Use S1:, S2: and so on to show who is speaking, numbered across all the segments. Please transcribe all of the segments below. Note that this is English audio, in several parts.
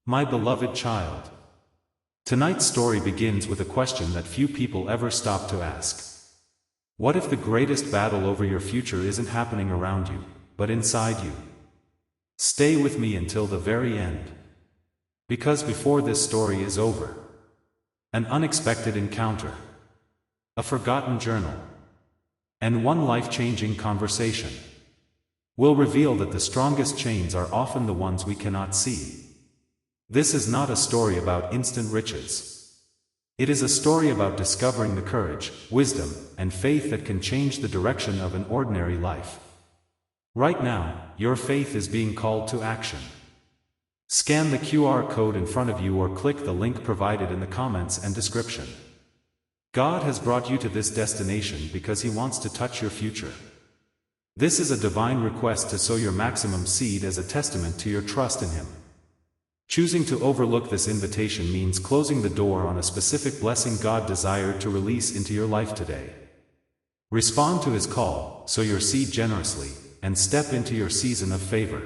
S1: My beloved child. Tonight's story begins with a question that few people ever stop to ask. What if the greatest battle over your future isn't happening around you, but inside you? Stay with me until the very end. Because before this story is over, an unexpected encounter, a forgotten journal, and one life-changing conversation will reveal that the strongest chains are often the ones we cannot see. This is not a story about instant riches. It is a story about discovering the courage, wisdom, and faith that can change the direction of an ordinary life. Right now, your faith is being called to action. Scan the QR code in front of you or click the link provided in the comments and description. God has brought you to this destination because He wants to touch your future. This is a divine request to sow your maximum seed as a testament to your trust in Him. Choosing to overlook this invitation means closing the door on a specific blessing God desired to release into your life today. Respond to His call, sow your seed generously, and step into your season of favor.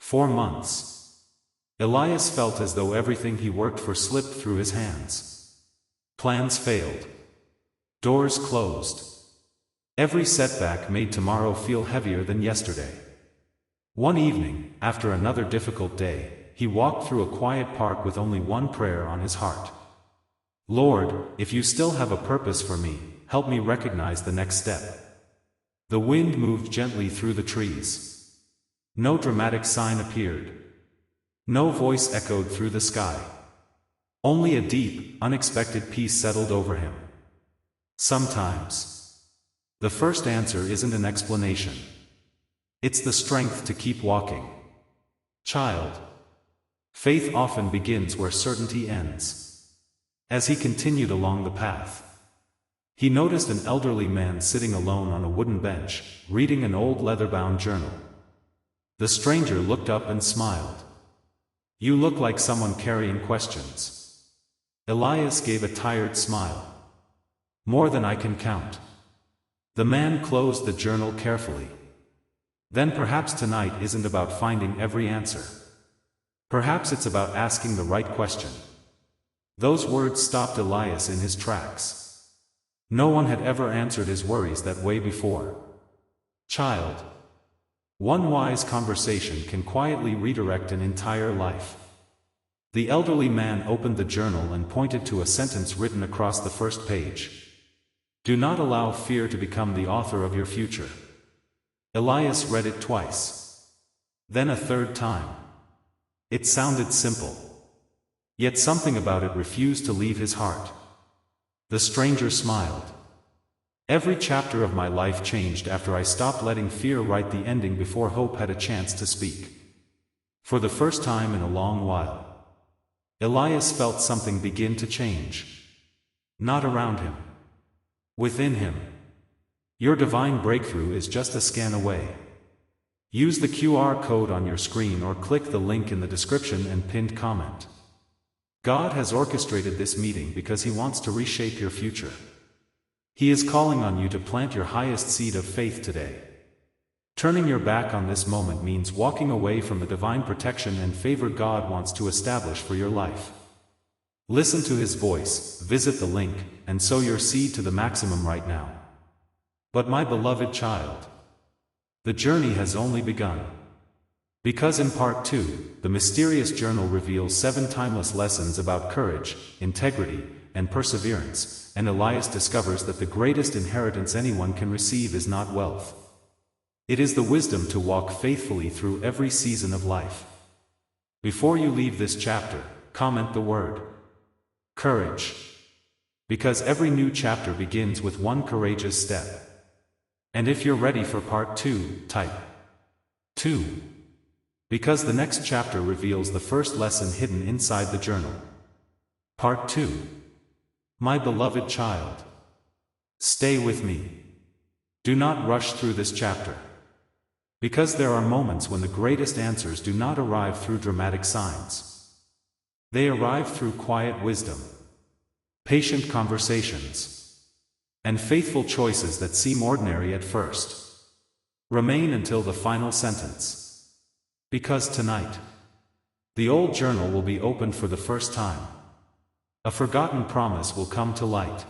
S1: 4 months. Elias felt as though everything he worked for slipped through his hands. Plans failed. Doors closed. Every setback made tomorrow feel heavier than yesterday. One evening, after another difficult day, he walked through a quiet park with only one prayer on his heart. Lord, if you still have a purpose for me, help me recognize the next step. The wind moved gently through the trees. No dramatic sign appeared. No voice echoed through the sky. Only a deep, unexpected peace settled over him. Sometimes, the first answer isn't an explanation. It's the strength to keep walking. Child. Faith often begins where certainty ends. As he continued along the path, he noticed an elderly man sitting alone on a wooden bench, reading an old leather-bound journal. The stranger looked up and smiled. You look like someone carrying questions. Elias gave a tired smile. More than I can count. The man closed the journal carefully. Then perhaps tonight isn't about finding every answer. Perhaps it's about asking the right question. Those words stopped Elias in his tracks. No one had ever answered his worries that way before. Child. One wise conversation can quietly redirect an entire life. The elderly man opened the journal and pointed to a sentence written across the first page. Do not allow fear to become the author of your future. Elias read it twice. Then a third time. It sounded simple. Yet something about it refused to leave his heart. The stranger smiled. Every chapter of my life changed after I stopped letting fear write the ending before hope had a chance to speak. For the first time in a long while, Elias felt something begin to change. Not around him. Within him. Your divine breakthrough is just a scan away. Use the QR code on your screen or click the link in the description and pinned comment. God has orchestrated this meeting because He wants to reshape your future. He is calling on you to plant your highest seed of faith today. Turning your back on this moment means walking away from the divine protection and favor God wants to establish for your life. Listen to His voice, visit the link, and sow your seed to the maximum right now. But my beloved child, the journey has only begun. Because in part 2, the mysterious journal reveals 7 timeless lessons about courage, integrity, and perseverance, and Elias discovers that the greatest inheritance anyone can receive is not wealth. It is the wisdom to walk faithfully through every season of life. Before you leave this chapter, comment the word courage. Because every new chapter begins with one courageous step. And if you're ready for part 2, type 2. Because the next chapter reveals the first lesson hidden inside the journal. Part 2. My beloved child. Stay with me. Do not rush through this chapter. Because there are moments when the greatest answers do not arrive through dramatic signs. They arrive through quiet wisdom, patient conversations, and faithful choices that seem ordinary at first. Remain until the final sentence. Because tonight, The old journal will be opened for the first time. A forgotten promise will come to light.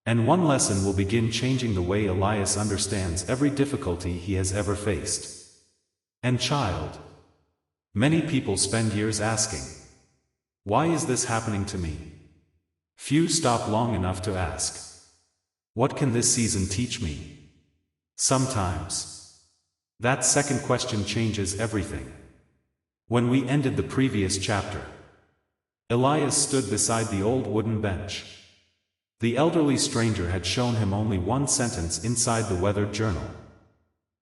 S1: And one lesson will begin changing the way Elias understands every difficulty he has ever faced. And child, many people spend years asking, why is this happening to me? Few stop long enough to ask, what can this season teach me? Sometimes, that second question changes everything. When we ended the previous chapter, Elias stood beside the old wooden bench. The elderly stranger had shown him only one sentence inside the weathered journal.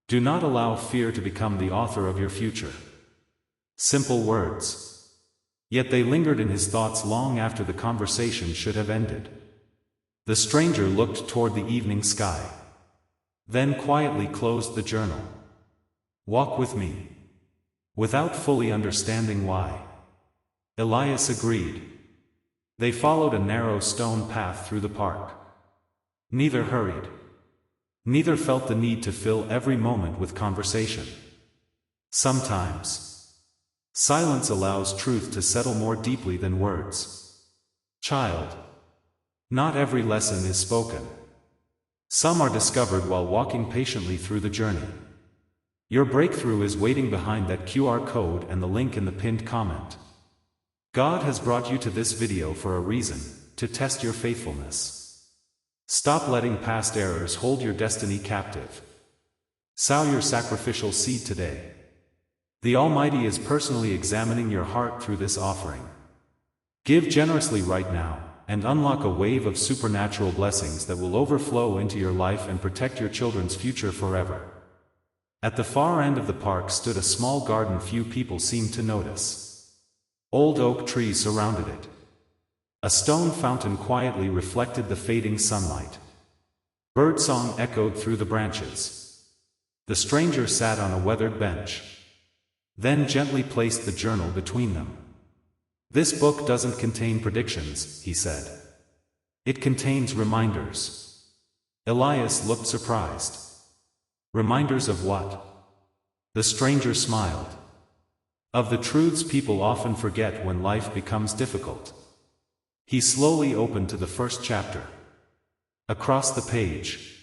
S1: Do not allow fear to become the author of your future. Simple words. Yet they lingered in his thoughts long after the conversation should have ended. The stranger looked toward the evening sky, then quietly closed the journal. Walk with me. Without fully understanding why, Elias agreed. They followed a narrow stone path through the park. Neither hurried. Neither felt the need to fill every moment with conversation. Sometimes, silence allows truth to settle more deeply than words. Child, not every lesson is spoken. Some are discovered while walking patiently through the journey. Your breakthrough is waiting behind that QR code and the link in the pinned comment. God has brought you to this video for a reason, to test your faithfulness. Stop letting past errors hold your destiny captive. Sow your sacrificial seed today. The Almighty is personally examining your heart through this offering. Give generously right now, and unlock a wave of supernatural blessings that will overflow into your life and protect your children's future forever. At the far end of the park stood a small garden few people seemed to notice. Old oak trees surrounded it. A stone fountain quietly reflected the fading sunlight. Birdsong echoed through the branches. The stranger sat on a weathered bench, then gently placed the journal between them. This book doesn't contain predictions, he said. It contains reminders. Elias looked surprised. Reminders of what? The stranger smiled. Of the truths people often forget when life becomes difficult. He slowly opened to the first chapter. Across the page,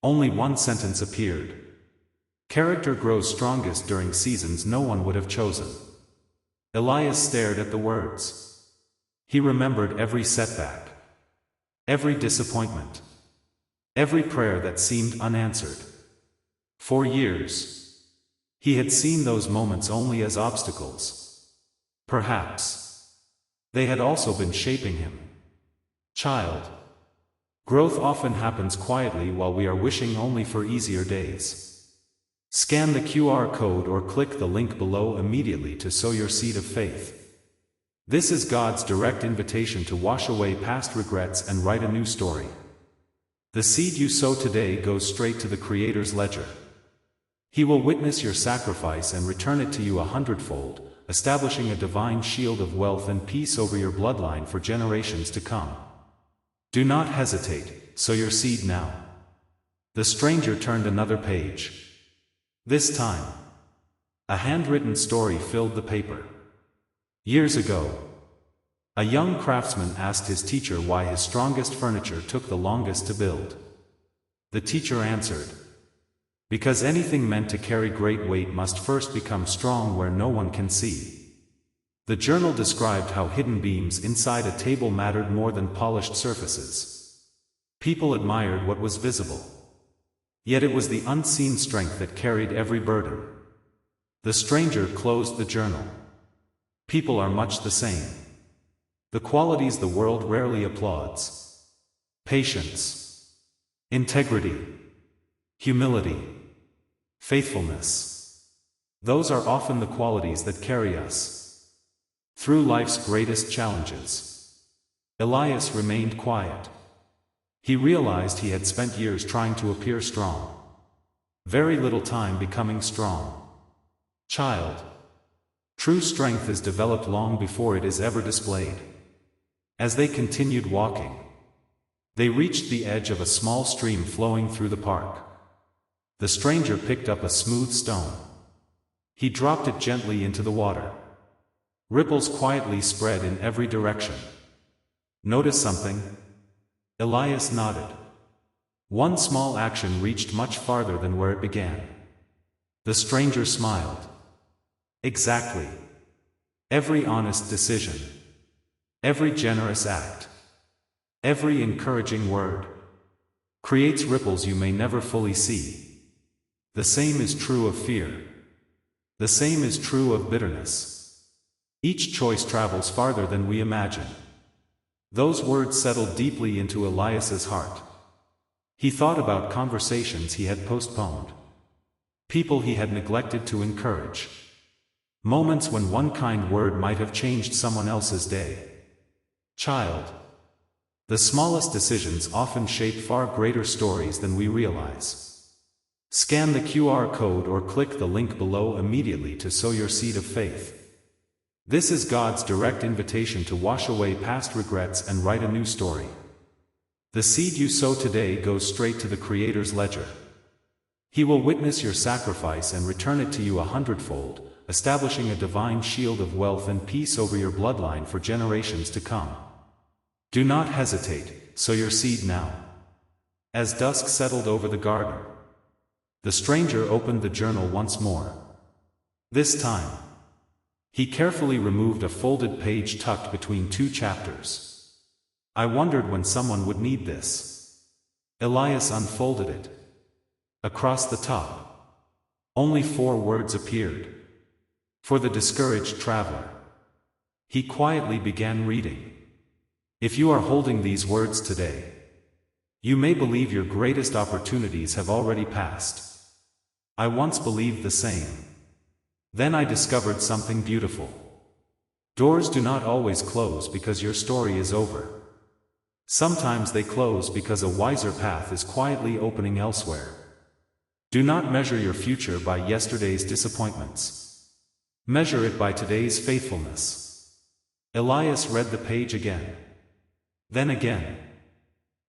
S1: only one sentence appeared. Character grows strongest during seasons no one would have chosen. Elias stared at the words. He remembered every setback, every disappointment, every prayer that seemed unanswered. For years, he had seen those moments only as obstacles. Perhaps they had also been shaping him. Child, growth often happens quietly while we are wishing only for easier days. Scan the QR code or click the link below immediately to sow your seed of faith. This is God's direct invitation to wash away past regrets and write a new story. The seed you sow today goes straight to the Creator's ledger. He will witness your sacrifice and return it to you 100-fold, establishing a divine shield of wealth and peace over your bloodline for generations to come. Do not hesitate, sow your seed now. The stranger turned another page. This time, a handwritten story filled the paper. Years ago, a young craftsman asked his teacher why his strongest furniture took the longest to build. The teacher answered, because anything meant to carry great weight must first become strong where no one can see. The journal described how hidden beams inside a table mattered more than polished surfaces. People admired what was visible. Yet it was the unseen strength that carried every burden. The stranger closed the journal. People are much the same. The qualities the world rarely applauds. Patience, integrity, humility, faithfulness. Those are often the qualities that carry us through life's greatest challenges. Elias remained quiet. He realized he had spent years trying to appear strong. Very little time becoming strong. Child, true strength is developed long before it is ever displayed. As they continued walking, they reached the edge of a small stream flowing through the park. The stranger picked up a smooth stone. He dropped it gently into the water. Ripples quietly spread in every direction. Notice something? Elias nodded. One small action reached much farther than where it began. The stranger smiled. Exactly. Every honest decision. Every generous act. Every encouraging word creates ripples you may never fully see. The same is true of fear. The same is true of bitterness. Each choice travels farther than we imagine. Those words settled deeply into Elias's heart. He thought about conversations he had postponed. People he had neglected to encourage. Moments when one kind word might have changed someone else's day. Child. The smallest decisions often shape far greater stories than we realize. Scan the QR code or click the link below immediately to sow your seed of faith. This is God's direct invitation to wash away past regrets and write a new story. The seed you sow today goes straight to the Creator's ledger. He will witness your sacrifice and return it to you 100-fold, establishing a divine shield of wealth and peace over your bloodline for generations to come. Do not hesitate, sow your seed now. As dusk settled over the garden, the stranger opened the journal once more. This time, he carefully removed a folded page tucked between two chapters. I wondered when someone would need this. Elias unfolded it. Across the top, only 4 words appeared. For the discouraged traveler. He quietly began reading. If you are holding these words today, you may believe your greatest opportunities have already passed. I once believed the same. Then I discovered something beautiful. Doors do not always close because your story is over. Sometimes they close because a wiser path is quietly opening elsewhere. Do not measure your future by yesterday's disappointments. Measure it by today's faithfulness. Elias read the page again. Then again.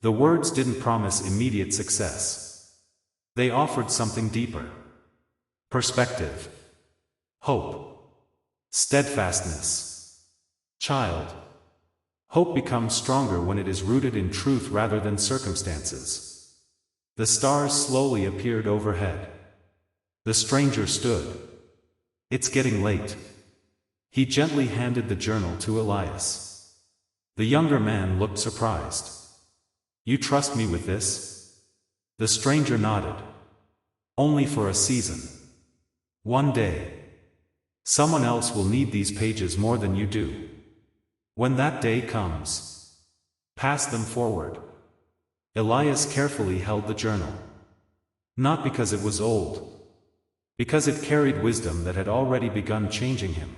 S1: The words didn't promise immediate success. They offered something deeper. Perspective. Hope. Steadfastness. Child. Hope becomes stronger when it is rooted in truth rather than circumstances. The stars slowly appeared overhead. The stranger stood. It's getting late. He gently handed the journal to Elias. The younger man looked surprised. You trust me with this? The stranger nodded. Only for a season. One day. Someone else will need these pages more than you do. When that day comes, pass them forward. Elias carefully held the journal. Not because it was old. Because it carried wisdom that had already begun changing him.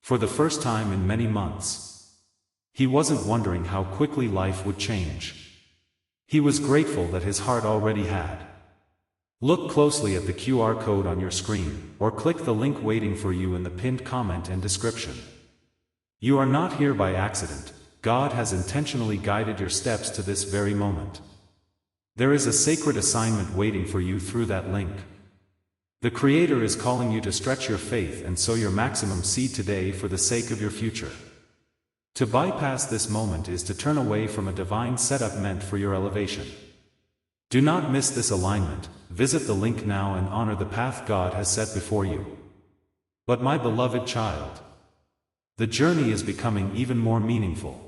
S1: For the first time in many months, he wasn't wondering how quickly life would change. He was grateful that his heart already had. Look closely at the QR code on your screen, or click the link waiting for you in the pinned comment and description. You are not here by accident. God has intentionally guided your steps to this very moment. There is a sacred assignment waiting for you through that link. The Creator is calling you to stretch your faith and sow your maximum seed today for the sake of your future. To bypass this moment is to turn away from a divine setup meant for your elevation. Do not miss this alignment. Visit the link now and honor the path God has set before you. But my beloved child, the journey is becoming even more meaningful.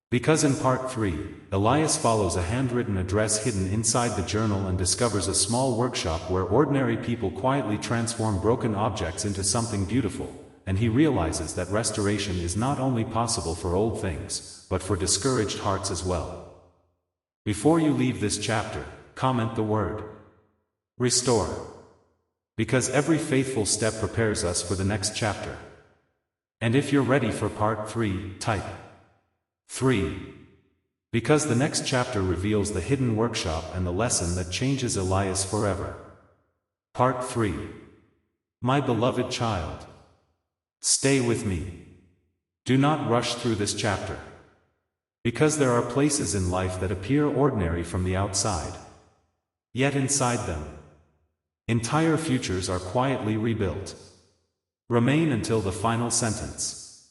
S1: Because in part 3, Elias follows a handwritten address hidden inside the journal and discovers a small workshop where ordinary people quietly transform broken objects into something beautiful, and he realizes that restoration is not only possible for old things, but for discouraged hearts as well. Before you leave this chapter, comment the word restore. Because every faithful step prepares us for the next chapter. And if you're ready for part 3, type 3. Because the next chapter reveals the hidden workshop and the lesson that changes Elias forever. Part 3. My beloved child, stay with me. Do not rush through this chapter. Because there are places in life that appear ordinary from the outside. Yet inside them, entire futures are quietly rebuilt. Remain until the final sentence.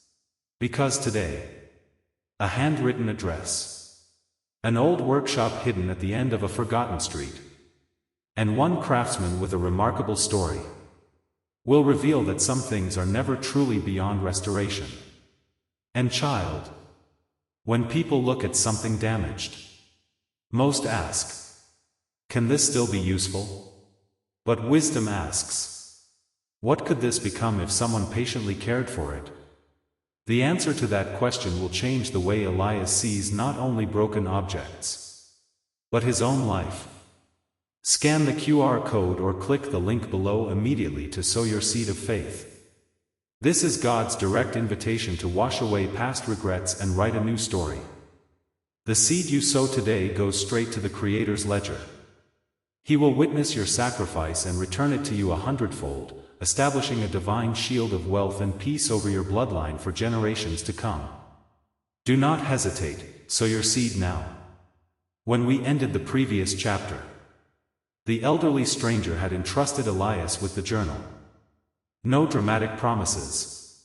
S1: Because today, a handwritten address, an old workshop hidden at the end of a forgotten street, and one craftsman with a remarkable story, will reveal that some things are never truly beyond restoration. And child, when people look at something damaged, most ask, can this still be useful? But wisdom asks, what could this become if someone patiently cared for it? The answer to that question will change the way Elias sees not only broken objects, but his own life. Scan the QR code or click the link below immediately to sow your seed of faith. This is God's direct invitation to wash away past regrets and write a new story. The seed you sow today goes straight to the Creator's ledger. He will witness your sacrifice and return it to you 100-fold, establishing a divine shield of wealth and peace over your bloodline for generations to come. Do not hesitate, sow your seed now. When we ended the previous chapter, the elderly stranger had entrusted Elias with the journal. No dramatic promises.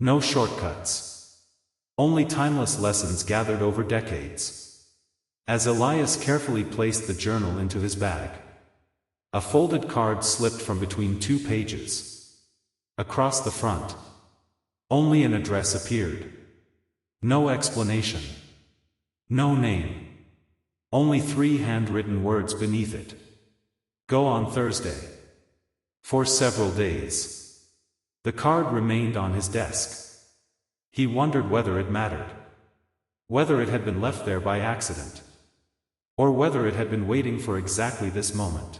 S1: No shortcuts. Only timeless lessons gathered over decades. As Elias carefully placed the journal into his bag, a folded card slipped from between 2 pages. Across the front, only an address appeared. No explanation. No name. Only 3 handwritten words beneath it. Go on Thursday. For several days, the card remained on his desk. He wondered whether it mattered. Whether it had been left there by accident. Or whether it had been waiting for exactly this moment.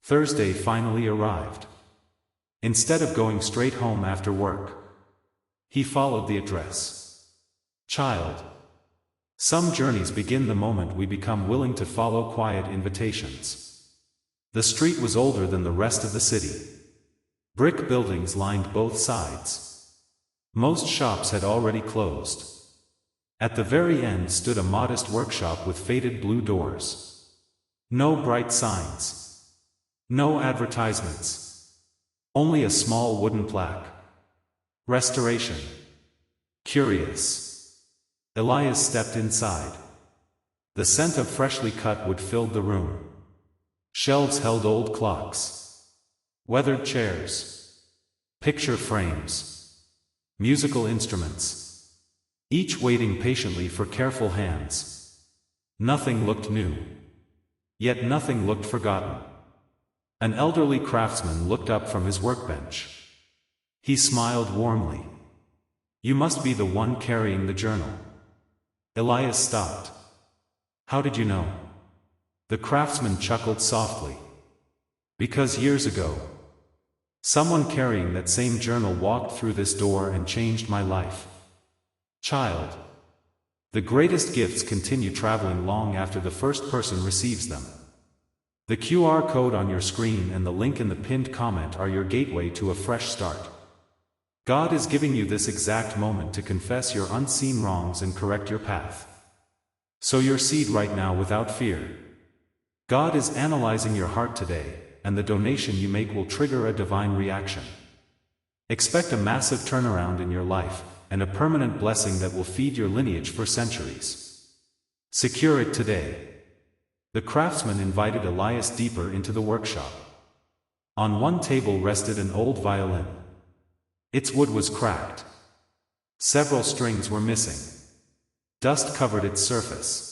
S1: Thursday finally arrived. Instead of going straight home after work, he followed the address. Child. Some journeys begin the moment we become willing to follow quiet invitations. The street was older than the rest of the city. Brick buildings lined both sides. Most shops had already closed. At the very end stood a modest workshop with faded blue doors. No bright signs. No advertisements. Only a small wooden plaque. Restoration. Curious. Elias stepped inside. The scent of freshly cut wood filled the room. Shelves held old clocks, weathered chairs, picture frames, musical instruments, each waiting patiently for careful hands. Nothing looked new, yet nothing looked forgotten. An elderly craftsman looked up from his workbench. He smiled warmly. You must be the one carrying the journal. Elias stopped. How did you know? The craftsman chuckled softly. Because years ago, someone carrying that same journal walked through this door and changed my life. Child. The greatest gifts continue traveling long after the first person receives them. The QR code on your screen and the link in the pinned comment are your gateway to a fresh start. God is giving you this exact moment to confess your unseen wrongs and correct your path. Sow your seed right now without fear. God is analyzing your heart today, and the donation you make will trigger a divine reaction. Expect a massive turnaround in your life, and a permanent blessing that will feed your lineage for centuries. Secure it today. The craftsman invited Elias deeper into the workshop. On one table rested an old violin. Its wood was cracked. Several strings were missing. Dust covered its surface.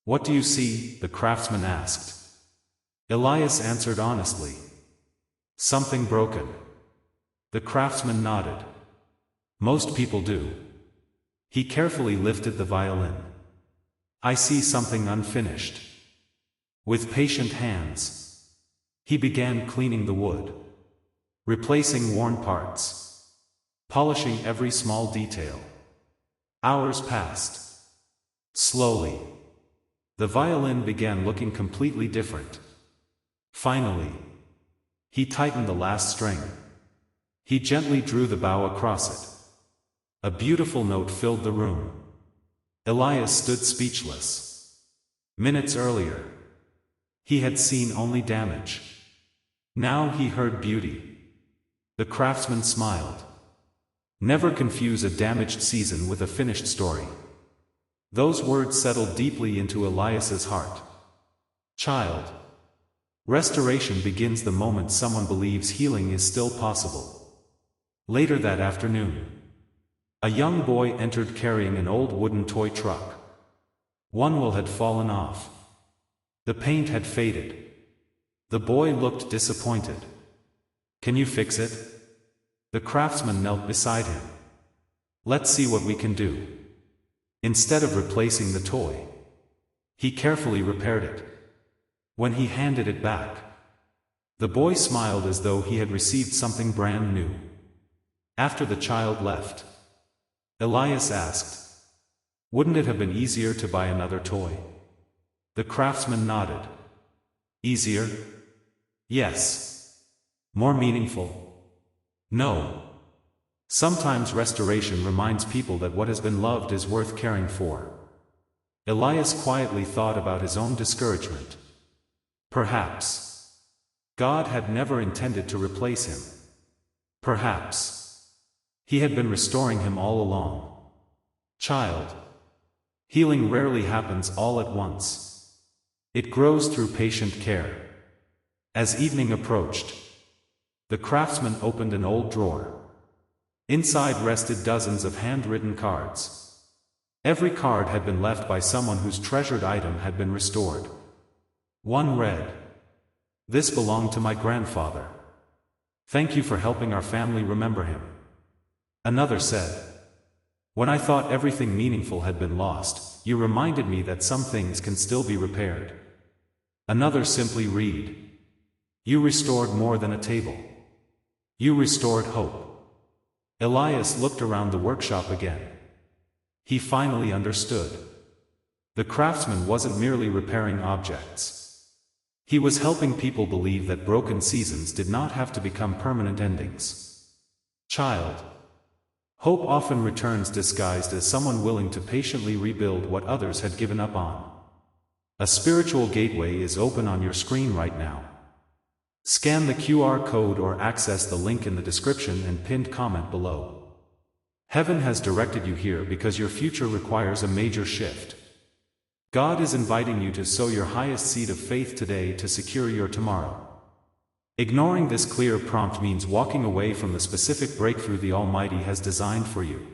S1: What do you see? The craftsman asked. Elias answered honestly. Something broken. The craftsman nodded. Most people do. He carefully lifted the violin. I see something unfinished. With patient hands, he began cleaning the wood, replacing worn parts, polishing every small detail. Hours passed. Slowly, the violin began looking completely different. Finally, he tightened the last string. He gently drew the bow across it. A beautiful note filled the room. Elias stood speechless. Minutes earlier, he had seen only damage. Now he heard beauty. The craftsman smiled. Never confuse a damaged season with a finished story. Those words settled deeply into Elias's heart. Child. Restoration begins the moment someone believes healing is still possible. Later that afternoon, a young boy entered carrying an old wooden toy truck. One wheel had fallen off. The paint had faded. The boy looked disappointed. Can you fix it? The craftsman knelt beside him. Let's see what we can do. Instead of replacing the toy, he carefully repaired it. When he handed it back, the boy smiled as though he had received something brand new. After the child left, Elias asked, "Wouldn't it have been easier to buy another toy?" The craftsman nodded. Easier? Yes. More meaningful? No. Sometimes restoration reminds people that what has been loved is worth caring for. Elias quietly thought about his own discouragement. Perhaps God had never intended to replace him. Perhaps He had been restoring him all along. Child. Healing rarely happens all at once. It grows through patient care. As evening approached, the craftsman opened an old drawer. Inside rested dozens of handwritten cards. Every card had been left by someone whose treasured item had been restored. One read, "This belonged to my grandfather. Thank you for helping our family remember him." Another said, "When I thought everything meaningful had been lost, you reminded me that some things can still be repaired." Another simply read, "You restored more than a table. You restored hope." Elias looked around the workshop again. He finally understood. The craftsman wasn't merely repairing objects. He was helping people believe that broken seasons did not have to become permanent endings. Child. Hope often returns disguised as someone willing to patiently rebuild what others had given up on. A spiritual gateway is open on your screen right now. Scan the QR code or access the link in the description and pinned comment below. Heaven has directed you here because your future requires a major shift. God is inviting you to sow your highest seed of faith today to secure your tomorrow. Ignoring this clear prompt means walking away from the specific breakthrough the Almighty has designed for you.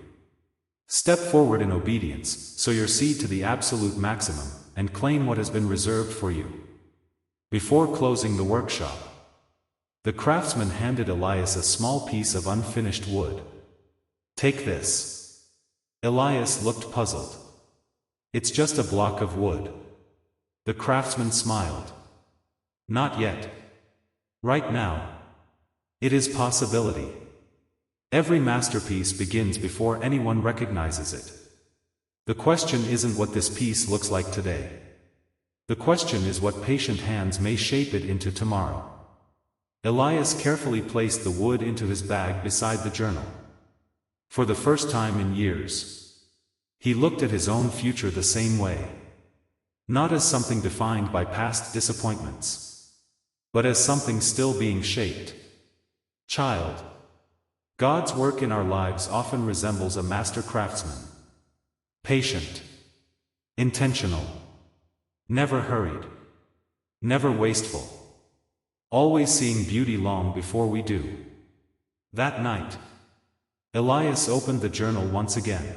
S1: Step forward in obedience, sow your seed to the absolute maximum, and claim what has been reserved for you. Before closing the workshop, the craftsman handed Elias a small piece of unfinished wood. "Take this." Elias looked puzzled. "It's just a block of wood." The craftsman smiled. "Not yet. Right now. It is possibility. Every masterpiece begins before anyone recognizes it. The question isn't what this piece looks like today. The question is what patient hands may shape it into tomorrow." Elias carefully placed the wood into his bag beside the journal. For the first time in years, he looked at his own future the same way. Not as something defined by past disappointments, but as something still being shaped. Child. God's work in our lives often resembles a master craftsman. Patient. Intentional. Never hurried. Never wasteful. Always seeing beauty long before we do. That night, Elias opened the journal once again.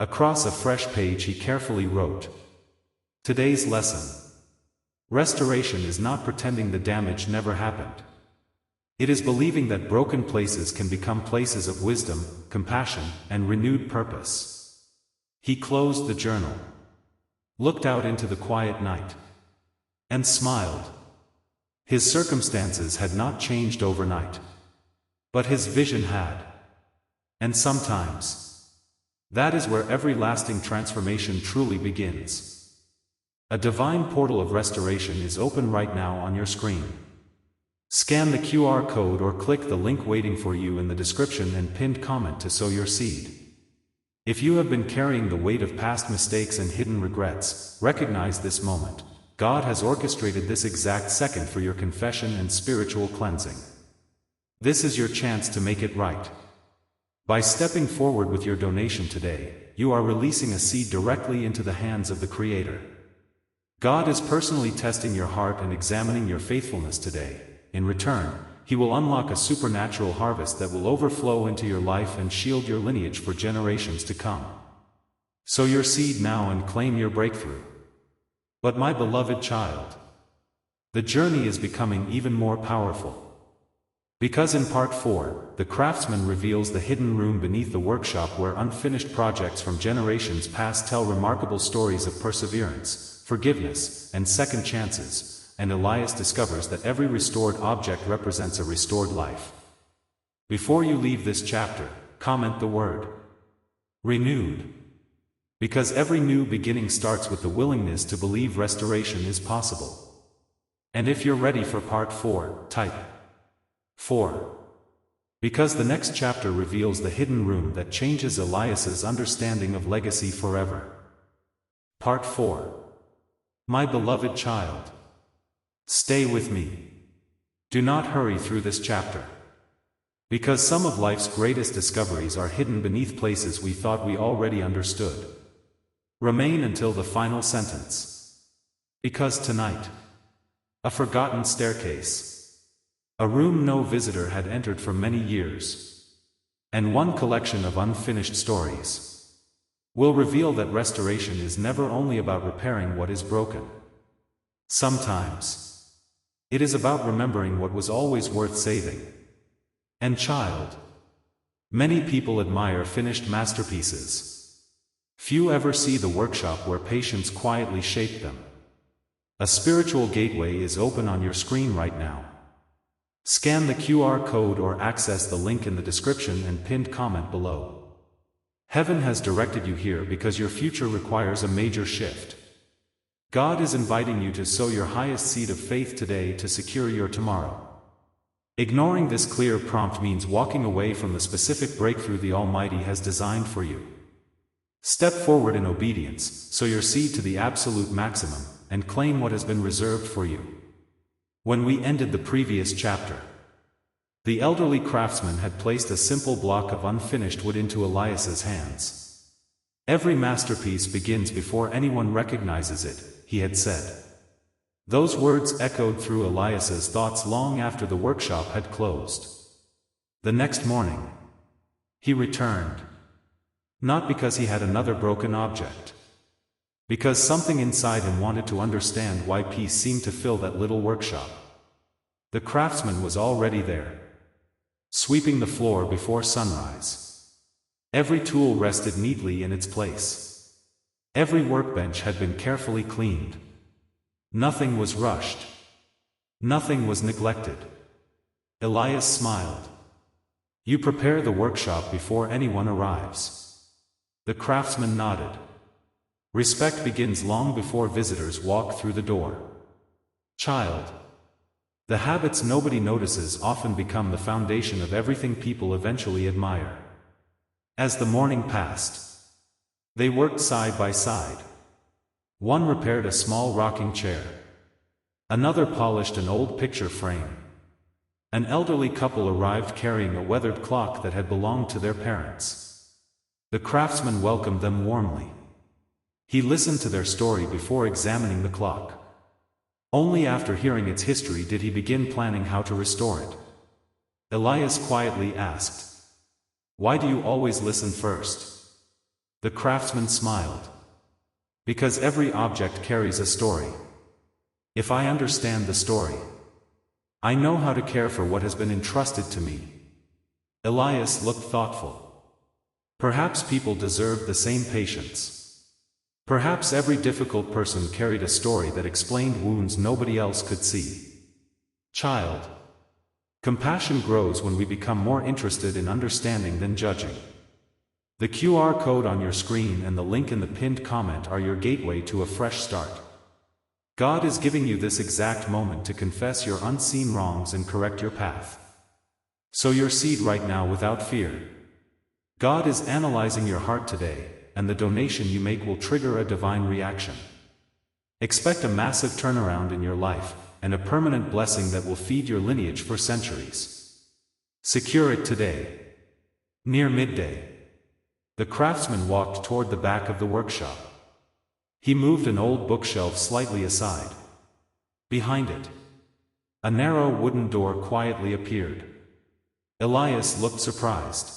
S1: Across a fresh page he carefully wrote, "Today's lesson. Restoration is not pretending the damage never happened. It is believing that broken places can become places of wisdom, compassion, and renewed purpose." He closed the journal, looked out into the quiet night, and smiled. His circumstances had not changed overnight, but his vision had. And sometimes, that is where every lasting transformation truly begins. A divine portal of restoration is open right now on your screen. Scan the QR code or click the link waiting for you in the description and pinned comment to sow your seed. If you have been carrying the weight of past mistakes and hidden regrets, recognize this moment. God has orchestrated this exact second for your confession and spiritual cleansing. This is your chance to make it right. By stepping forward with your donation today, you are releasing a seed directly into the hands of the Creator. God is personally testing your heart and examining your faithfulness today. In return, He will unlock a supernatural harvest that will overflow into your life and shield your lineage for generations to come. Sow your seed now and claim your breakthrough. But my beloved child, the journey is becoming even more powerful. Because in part 4, the craftsman reveals the hidden room beneath the workshop where unfinished projects from generations past tell remarkable stories of perseverance, forgiveness, and second chances, and Elias discovers that every restored object represents a restored life. Before you leave this chapter, comment the word renewed. Because every new beginning starts with the willingness to believe restoration is possible. And if you're ready for part 4, type 4. Because the next chapter reveals the hidden room that changes Elias's understanding of legacy forever. Part 4. My beloved child, stay with me. Do not hurry through this chapter. Because some of life's greatest discoveries are hidden beneath places we thought we already understood. Remain until the final sentence. Because tonight, a forgotten staircase, a room no visitor had entered for many years, and one collection of unfinished stories, will reveal that restoration is never only about repairing what is broken. Sometimes, it is about remembering what was always worth saving. And child, many people admire finished masterpieces. Few ever see the workshop where patience quietly shaped them. A spiritual gateway is open on your screen right now. Scan the QR code or access the link in the description and pinned comment below. Heaven has directed you here because your future requires a major shift. God is inviting you to sow your highest seed of faith today to secure your tomorrow. Ignoring this clear prompt means walking away from the specific breakthrough the Almighty has designed for you. Step forward in obedience, sow your seed to the absolute maximum, and claim what has been reserved for you. When we ended the previous chapter, the elderly craftsman had placed a simple block of unfinished wood into Elias's hands. Every masterpiece begins before anyone recognizes it, he had said. Those words echoed through Elias's thoughts long after the workshop had closed. The next morning, he returned. Not because he had another broken object. Because something inside him wanted to understand why peace seemed to fill that little workshop. The craftsman was already there, sweeping the floor before sunrise. Every tool rested neatly in its place. Every workbench had been carefully cleaned. Nothing was rushed. Nothing was neglected. Elias smiled. You prepare the workshop before anyone arrives. The craftsman nodded. Respect begins long before visitors walk through the door. Child, the habits nobody notices often become the foundation of everything people eventually admire. As the morning passed, they worked side by side. One repaired a small rocking chair. Another polished an old picture frame. An elderly couple arrived carrying a weathered clock that had belonged to their parents. The craftsman welcomed them warmly. He listened to their story before examining the clock. Only after hearing its history did he begin planning how to restore it. Elias quietly asked, "Why do you always listen first?" The craftsman smiled. Because every object carries a story. If I understand the story, I know how to care for what has been entrusted to me. Elias looked thoughtful. Perhaps people deserved the same patience. Perhaps every difficult person carried a story that explained wounds nobody else could see. Child, compassion grows when we become more interested in understanding than judging. The QR code on your screen and the link in the pinned comment are your gateway to a fresh start. God is giving you this exact moment to confess your unseen wrongs and correct your path. Sow your seed right now without fear. God is analyzing your heart today, and the donation you make will trigger a divine reaction. Expect a massive turnaround in your life, and a permanent blessing that will feed your lineage for centuries. Secure it today. Near midday, the craftsman walked toward the back of the workshop. He moved an old bookshelf slightly aside. Behind it, a narrow wooden door quietly appeared. Elias looked surprised.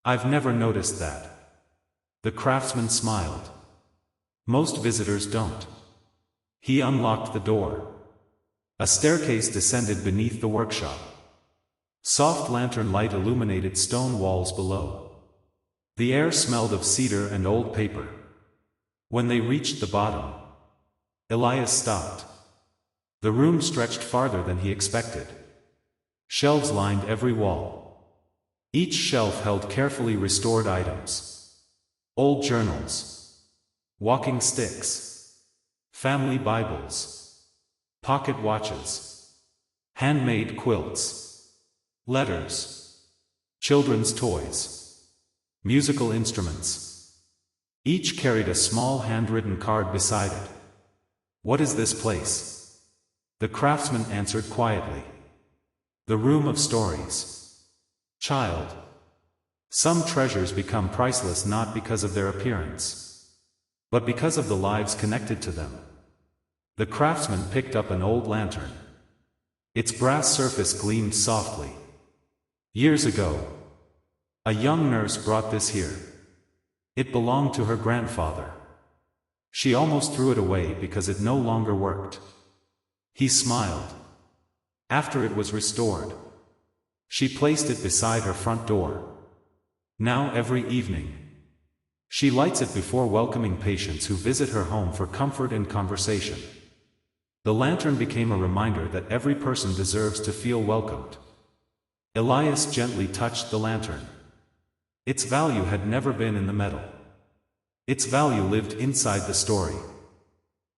S1: "I've never noticed that." The craftsman smiled. "Most visitors don't." He unlocked the door. A staircase descended beneath the workshop. Soft lantern light illuminated stone walls below. The air smelled of cedar and old paper. When they reached the bottom, Elias stopped. The room stretched farther than he expected. Shelves lined every wall. Each shelf held carefully restored items. Old journals, walking sticks, family Bibles, pocket watches, handmade quilts, letters, children's toys, musical instruments. Each carried a small handwritten card beside it. "What is this place?" The craftsman answered quietly. "The room of stories. Child. Some treasures become priceless not because of their appearance, but because of the lives connected to them." The craftsman picked up an old lantern. Its brass surface gleamed softly. "Years ago, a young nurse brought this here. It belonged to her grandfather. She almost threw it away because it no longer worked." He smiled. "After it was restored, she placed it beside her front door. Now every evening, she lights it before welcoming patients who visit her home for comfort and conversation." The lantern became a reminder that every person deserves to feel welcomed. Elias gently touched the lantern. Its value had never been in the metal. Its value lived inside the story.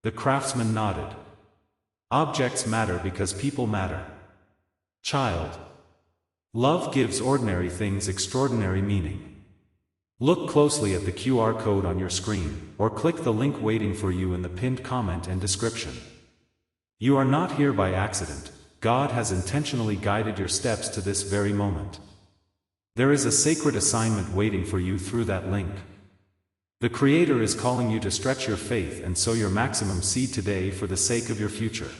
S1: The craftsman nodded. "Objects matter because people matter. Child. Love gives ordinary things extraordinary meaning." Look closely at the QR code on your screen, or click the link waiting for you in the pinned comment and description. You are not here by accident. God has intentionally guided your steps to this very moment. There is a sacred assignment waiting for you through that link. The Creator is calling you to stretch your faith and sow your maximum seed today for the sake of your future.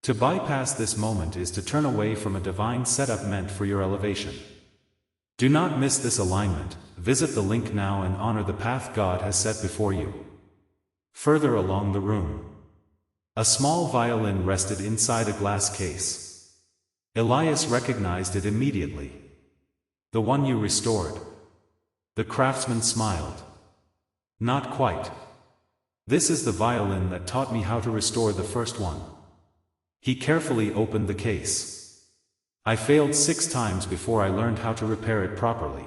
S1: To bypass this moment is to turn away from a divine setup meant for your elevation. Do not miss this alignment. Visit the link now and honor the path God has set before you. Further along the room, a small violin rested inside a glass case. Elias recognized it immediately. "The one you restored?" The craftsman smiled. "Not quite. This is the violin that taught me how to restore the first one." He carefully opened the case. "I failed 6 times before I learned how to repair it properly."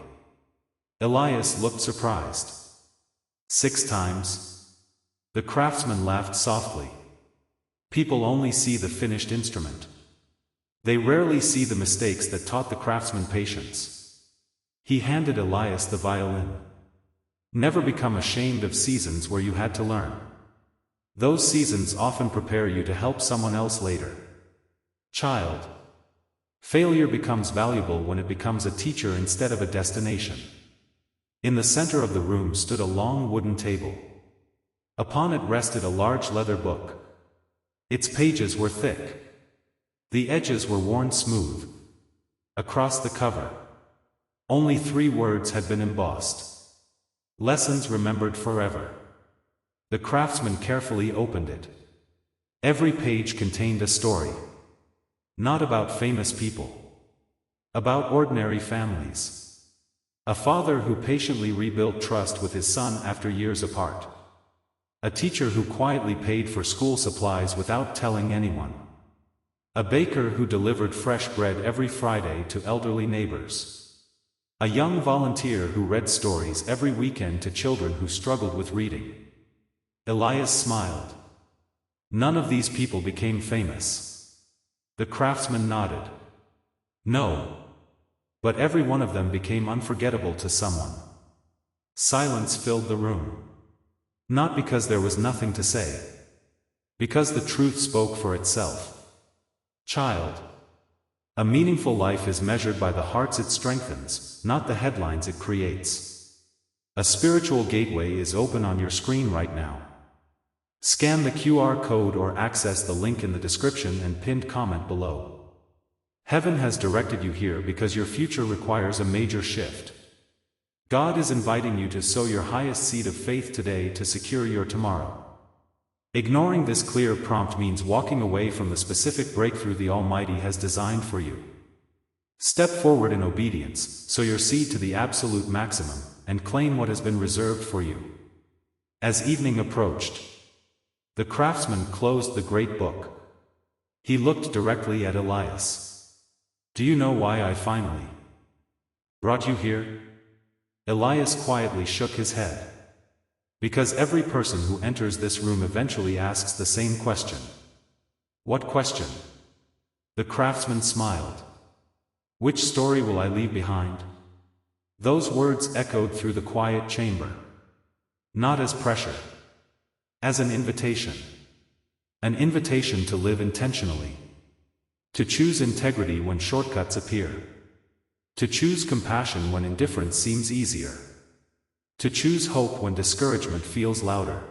S1: Elias looked surprised. 6 times? The craftsman laughed softly. "People only see the finished instrument. They rarely see the mistakes that taught the craftsman patience." He handed Elias the violin. "Never become ashamed of seasons where you had to learn. Those seasons often prepare you to help someone else later. Child. Failure becomes valuable when it becomes a teacher instead of a destination." In the center of the room stood a long wooden table. Upon it rested a large leather book. Its pages were thick. The edges were worn smooth. Across the cover, only 3 words had been embossed. "Lessons remembered forever." The craftsman carefully opened it. Every page contained a story. Not about famous people. About ordinary families. A father who patiently rebuilt trust with his son after years apart. A teacher who quietly paid for school supplies without telling anyone. A baker who delivered fresh bread every Friday to elderly neighbors. A young volunteer who read stories every weekend to children who struggled with reading. Elias smiled. None of these people became famous. The craftsman nodded. "No. But every one of them became unforgettable to someone." Silence filled the room. Not because there was nothing to say. Because the truth spoke for itself. Child. A meaningful life is measured by the hearts it strengthens, not the headlines it creates. A spiritual gateway is open on your screen right now. Scan the QR code or access the link in the description and pinned comment below. Heaven has directed you here because your future requires a major shift. God is inviting you to sow your highest seed of faith today to secure your tomorrow. Ignoring this clear prompt means walking away from the specific breakthrough the Almighty has designed for you. Step forward in obedience, sow your seed to the absolute maximum, and claim what has been reserved for you. As evening approached, the craftsman closed the great book. He looked directly at Elias. "Do you know why I finally brought you here?" Elias quietly shook his head. "Because every person who enters this room eventually asks the same question." "What question?" The craftsman smiled. "Which story will I leave behind?" Those words echoed through the quiet chamber. Not as pressure. As an invitation. An invitation to live intentionally. To choose integrity when shortcuts appear. To choose compassion when indifference seems easier. To choose hope when discouragement feels louder.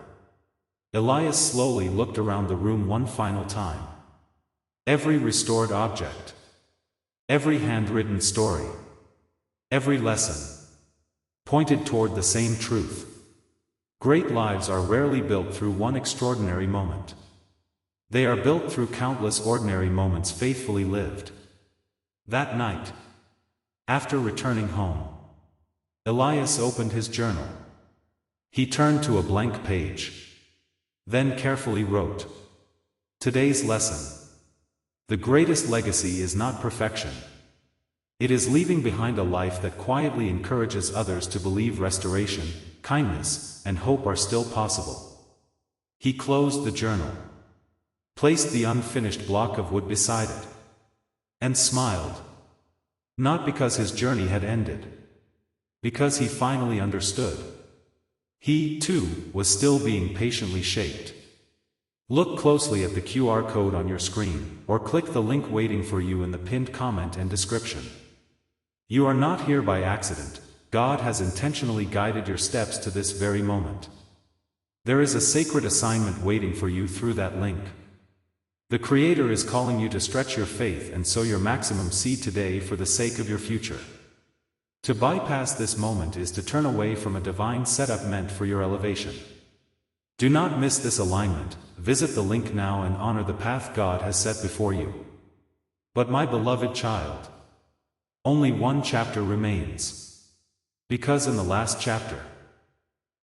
S1: Elias slowly looked around the room one final time. Every restored object. Every handwritten story. Every lesson pointed toward the same truth. Great lives are rarely built through one extraordinary moment. They are built through countless ordinary moments faithfully lived. That night, after returning home, Elias opened his journal. He turned to a blank page. Then carefully wrote, "Today's lesson. The greatest legacy is not perfection. It is leaving behind a life that quietly encourages others to believe restoration, kindness, and hope are still possible." He closed the journal, placed the unfinished block of wood beside it, and smiled. Not because his journey had ended. Because he finally understood. He, too, was still being patiently shaped. Look closely at the QR code on your screen, or click the link waiting for you in the pinned comment and description. You are not here by accident. God has intentionally guided your steps to this very moment. There is a sacred assignment waiting for you through that link. The Creator is calling you to stretch your faith and sow your maximum seed today for the sake of your future. To bypass this moment is to turn away from a divine setup meant for your elevation. Do not miss this alignment. Visit the link now and honor the path God has set before you. But my beloved child, only one chapter remains. Because in the last chapter,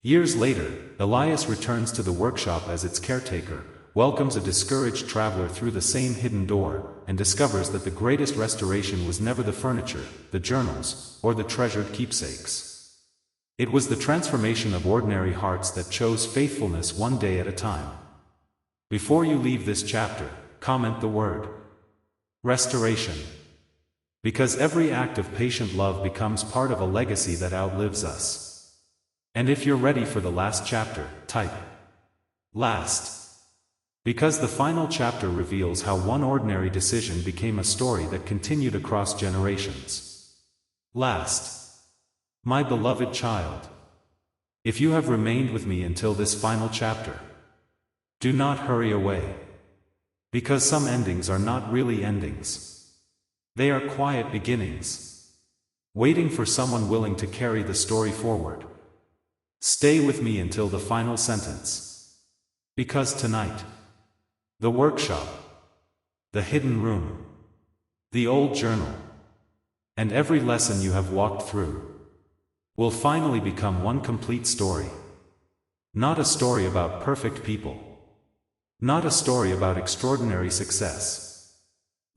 S1: years later, Elias returns to the workshop as its caretaker, welcomes a discouraged traveler through the same hidden door, and discovers that the greatest restoration was never the furniture, the journals, or the treasured keepsakes. It was the transformation of ordinary hearts that chose faithfulness one day at a time. Before you leave this chapter, comment the word restoration. Because every act of patient love becomes part of a legacy that outlives us. And if you're ready for the last chapter, type last. Because the final chapter reveals how one ordinary decision became a story that continued across generations. Last. My beloved child, if you have remained with me until this final chapter, do not hurry away. Because some endings are not really endings. They are quiet beginnings, waiting for someone willing to carry the story forward. Stay with me until the final sentence. Because tonight, the workshop, the hidden room, the old journal, and every lesson you have walked through will finally become one complete story. Not a story about perfect people. Not a story about extraordinary success.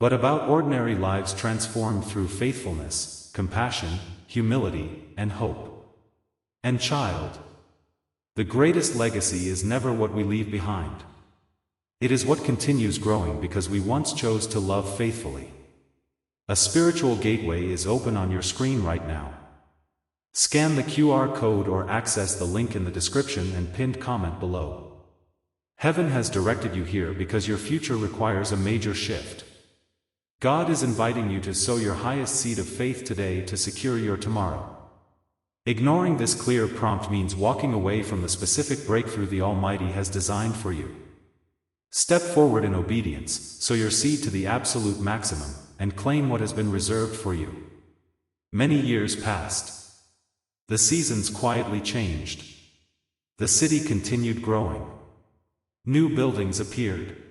S1: But about ordinary lives transformed through faithfulness, compassion, humility, and hope. And child, the greatest legacy is never what we leave behind. It is what continues growing because we once chose to love faithfully. A spiritual gateway is open on your screen right now. Scan the QR code or access the link in the description and pinned comment below. Heaven has directed you here because your future requires a major shift. God is inviting you to sow your highest seed of faith today to secure your tomorrow. Ignoring this clear prompt means walking away from the specific breakthrough the Almighty has designed for you. Step forward in obedience, sow your seed to the absolute maximum, and claim what has been reserved for you. Many years passed. The seasons quietly changed. The city continued growing. New buildings appeared.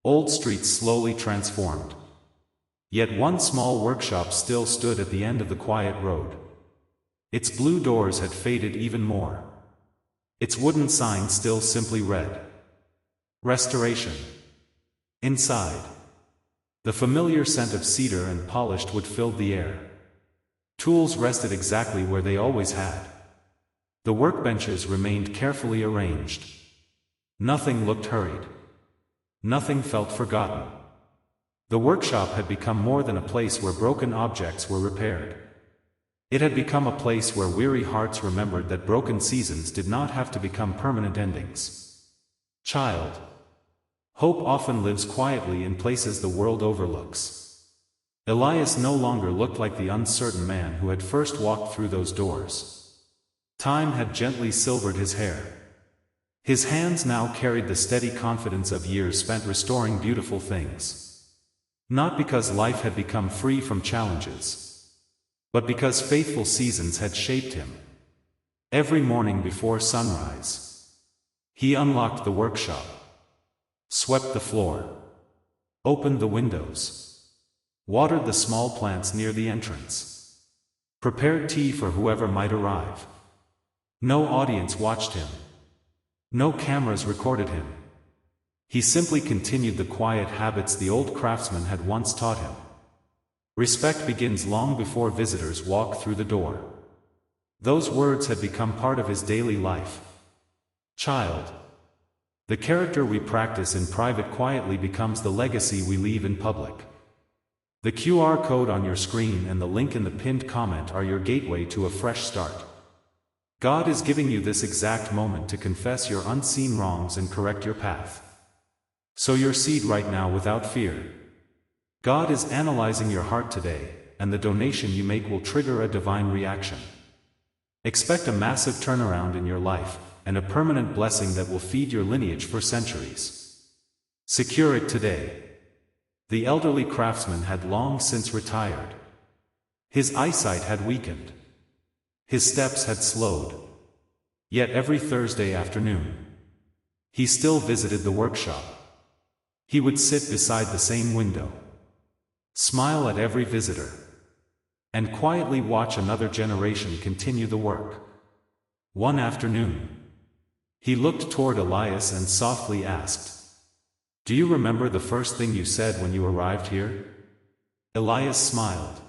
S1: Old streets slowly transformed. Yet one small workshop still stood at the end of the quiet road. Its blue doors had faded even more. Its wooden sign still simply read, "Restoration." Inside, the familiar scent of cedar and polished wood filled the air. Tools rested exactly where they always had. The workbenches remained carefully arranged. Nothing looked hurried. Nothing felt forgotten. The workshop had become more than a place where broken objects were repaired. It had become a place where weary hearts remembered that broken seasons did not have to become permanent endings. Child, hope often lives quietly in places the world overlooks. Elias no longer looked like the uncertain man who had first walked through those doors. Time had gently silvered his hair. His hands now carried the steady confidence of years spent restoring beautiful things. Not because life had become free from challenges, but because faithful seasons had shaped him. Every morning before sunrise, he unlocked the workshop, swept the floor, opened the windows, watered the small plants near the entrance, prepared tea for whoever might arrive. No audience watched him. No cameras recorded him. He simply continued the quiet habits the old craftsman had once taught him. Respect begins long before visitors walk through the door. Those words had become part of his daily life. Child, the character we practice in private quietly becomes the legacy we leave in public. The QR code on your screen and the link in the pinned comment are your gateway to a fresh start. God is giving you this exact moment to confess your unseen wrongs and correct your path. Sow your seed right now without fear. God is analyzing your heart today, and the donation you make will trigger a divine reaction. Expect a massive turnaround in your life, and a permanent blessing that will feed your lineage for centuries. Secure it today. The elderly craftsman had long since retired. His eyesight had weakened. His steps had slowed. Yet every Thursday afternoon, he still visited the workshop. He would sit beside the same window, smile at every visitor, and quietly watch another generation continue the work. One afternoon, he looked toward Elias and softly asked, "Do you remember the first thing you said when you arrived here?" Elias smiled.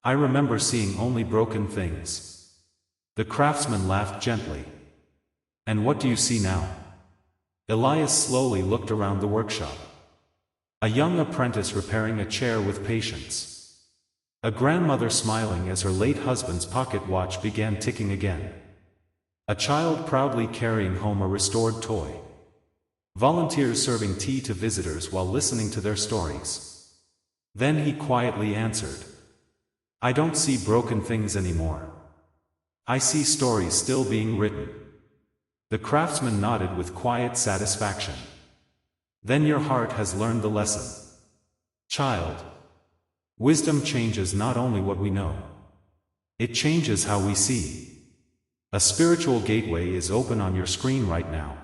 S1: "I remember seeing only broken things." The craftsman laughed gently. "And what do you see now?" Elias slowly looked around the workshop. A young apprentice repairing a chair with patience. A grandmother smiling as her late husband's pocket watch began ticking again. A child proudly carrying home a restored toy. Volunteers serving tea to visitors while listening to their stories. Then he quietly answered, "I don't see broken things anymore. I see stories still being written." The craftsman nodded with quiet satisfaction. "Then your heart has learned the lesson. Child, wisdom changes not only what we know. It changes how we see." A spiritual gateway is open on your screen right now.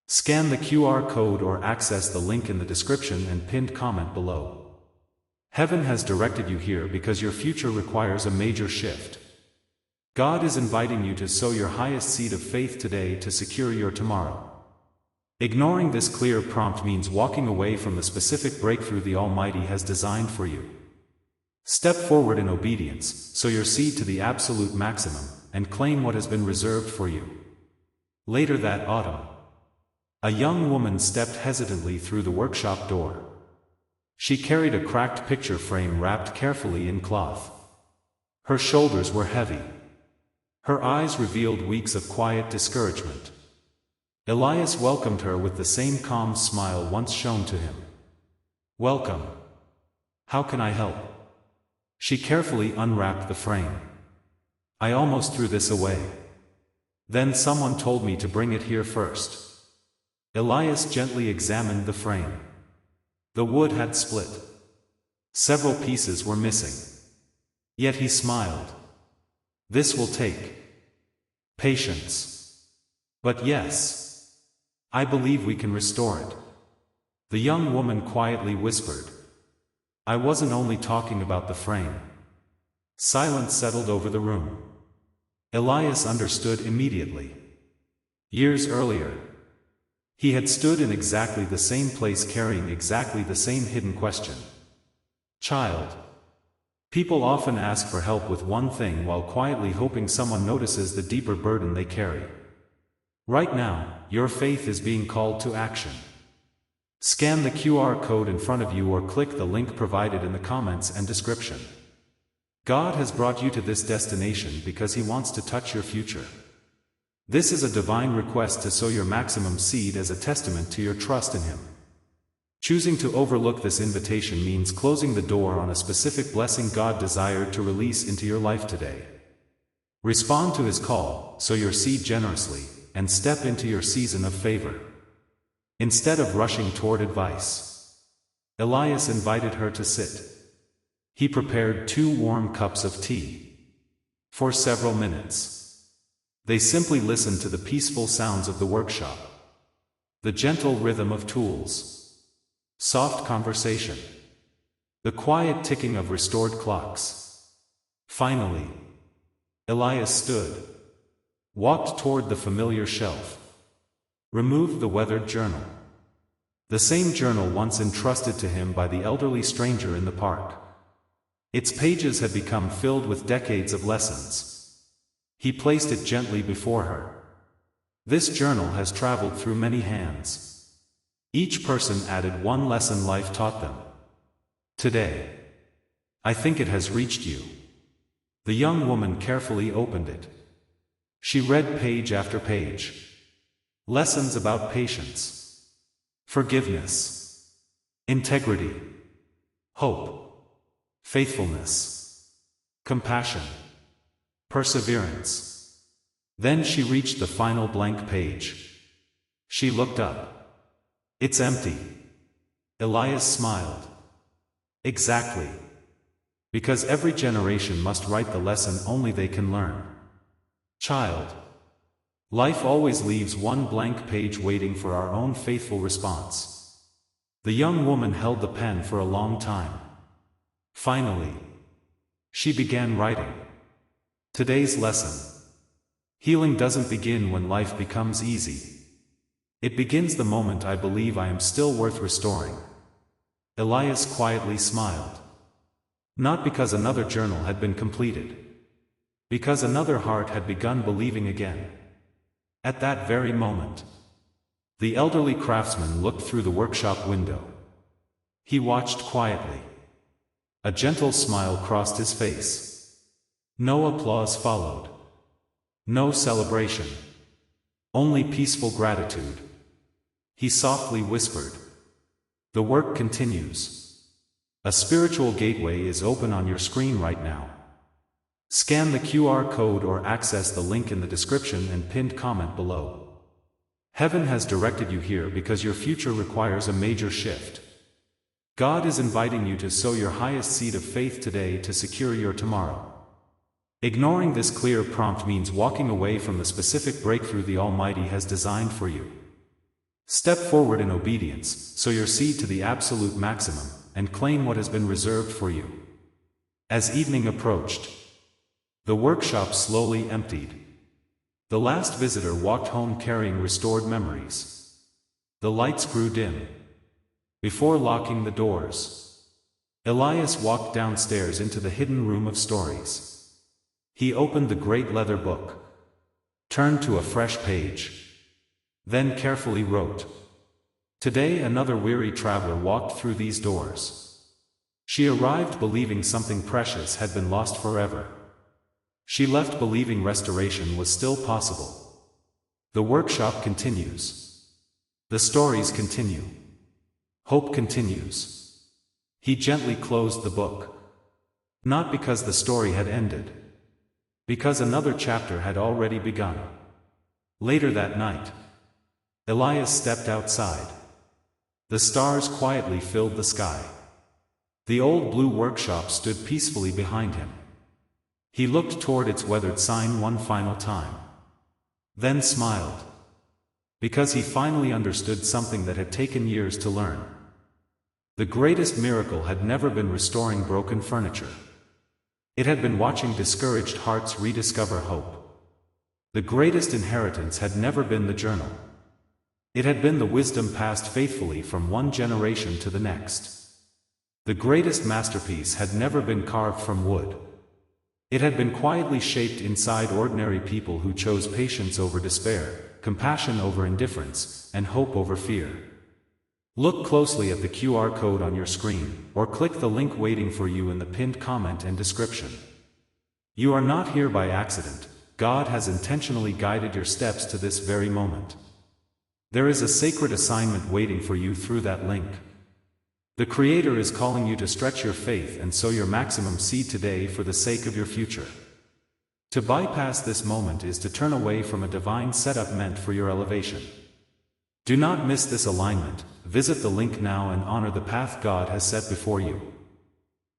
S1: Scan the QR code or access the link in the description and pinned comment below. Heaven has directed you here because your future requires a major shift. God is inviting you to sow your highest seed of faith today to secure your tomorrow. Ignoring this clear prompt means walking away from the specific breakthrough the Almighty has designed for you. Step forward in obedience, sow your seed to the absolute maximum, and claim what has been reserved for you. Later that autumn, a young woman stepped hesitantly through the workshop door. She carried a cracked picture frame wrapped carefully in cloth. Her shoulders were heavy. Her eyes revealed weeks of quiet discouragement. Elias welcomed her with the same calm smile once shown to him. "Welcome. How can I help? She carefully unwrapped the frame. I almost threw this away. Then someone told me to bring it here first. Elias gently examined the frame. The wood had split. Several pieces were missing. Yet he smiled. This will take patience. But yes, I believe we can restore it. The young woman quietly whispered. I wasn't only talking about the frame. Silence settled over the room. Elias understood immediately. Years earlier, he had stood in exactly the same place carrying exactly the same hidden question. Child. People often ask for help with one thing while quietly hoping someone notices the deeper burden they carry. Right now, your faith is being called to action. Scan the QR code in front of you or click the link provided in the comments and description. God has brought you to this destination because He wants to touch your future. This is a divine request to sow your maximum seed as a testament to your trust in Him. Choosing to overlook this invitation means closing the door on a specific blessing God desired to release into your life today. Respond to His call, sow your seed generously, and step into your season of favor. Instead of rushing toward advice, Elias invited her to sit. He prepared 2 warm cups of tea. For several minutes, they simply listened to the peaceful sounds of the workshop. The gentle rhythm of tools. Soft conversation. The quiet ticking of restored clocks. Finally, Elias stood. Walked toward the familiar shelf. Removed the weathered journal. The same journal once entrusted to him by the elderly stranger in the park. Its pages had become filled with decades of lessons. He placed it gently before her. This journal has traveled through many hands. Each person added one lesson life taught them. Today, I think it has reached you. The young woman carefully opened it. She read page after page. Lessons about patience, forgiveness, integrity, hope, faithfulness, compassion, perseverance. Then she reached the final blank page. She looked up. It's empty. Elias smiled. Exactly. Because every generation must write the lesson only they can learn. Child. Life always leaves one blank page waiting for our own faithful response. The young woman held the pen for a long time. Finally, she began writing. Today's lesson. Healing doesn't begin when life becomes easy. It begins the moment I believe I am still worth restoring. Elias quietly smiled. Not because another journal had been completed. Because another heart had begun believing again. At that very moment, the elderly craftsman looked through the workshop window. He watched quietly. A gentle smile crossed his face. No applause followed. No celebration. Only peaceful gratitude. He softly whispered. The work continues. A spiritual gateway is open on your screen right now. Scan the QR code or access the link in the description and pinned comment below. Heaven has directed you here because your future requires a major shift. God is inviting you to sow your highest seed of faith today to secure your tomorrow. Ignoring this clear prompt means walking away from the specific breakthrough the Almighty has designed for you. Step forward in obedience, sow your seed to the absolute maximum, and claim what has been reserved for you. As evening approached, the workshop slowly emptied. The last visitor walked home carrying restored memories. The lights grew dim. Before locking the doors, Elias walked downstairs into the hidden room of stories. He opened the great leather book, turned to a fresh page, then carefully wrote. Today another weary traveler walked through these doors. She arrived believing something precious had been lost forever. She left believing restoration was still possible. The workshop continues. The stories continue. Hope continues. He gently closed the book. Not because the story had ended. Because another chapter had already begun. Later that night, Elias stepped outside. The stars quietly filled the sky. The old blue workshop stood peacefully behind him. He looked toward its weathered sign one final time. Then smiled. Because he finally understood something that had taken years to learn. The greatest miracle had never been restoring broken furniture. It had been watching discouraged hearts rediscover hope. The greatest inheritance had never been the journal. It had been the wisdom passed faithfully from one generation to the next. The greatest masterpiece had never been carved from wood. It had been quietly shaped inside ordinary people who chose patience over despair, compassion over indifference, and hope over fear. Look closely at the QR code on your screen, or click the link waiting for you in the pinned comment and description. You are not here by accident. God has intentionally guided your steps to this very moment. There is a sacred assignment waiting for you through that link. The Creator is calling you to stretch your faith and sow your maximum seed today for the sake of your future. To bypass this moment is to turn away from a divine setup meant for your elevation. Do not miss this alignment. Visit the link now and honor the path God has set before you.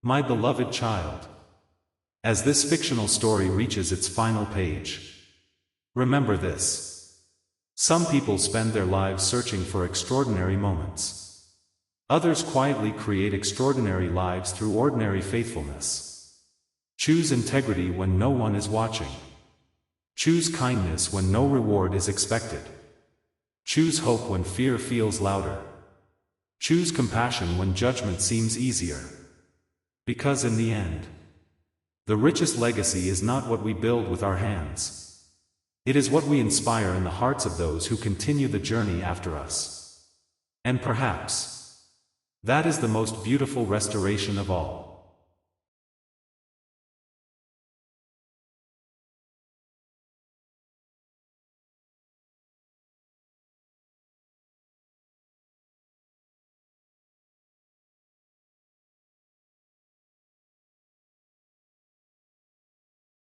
S1: My beloved child. As this fictional story reaches its final page, remember this. Some people spend their lives searching for extraordinary moments. Others quietly create extraordinary lives through ordinary faithfulness. Choose integrity when no one is watching. Choose kindness when no reward is expected. Choose hope when fear feels louder. Choose compassion when judgment seems easier. Because in the end, the richest legacy is not what we build with our hands. It is what we inspire in the hearts of those who continue the journey after us. And perhaps, that is the most beautiful restoration of all.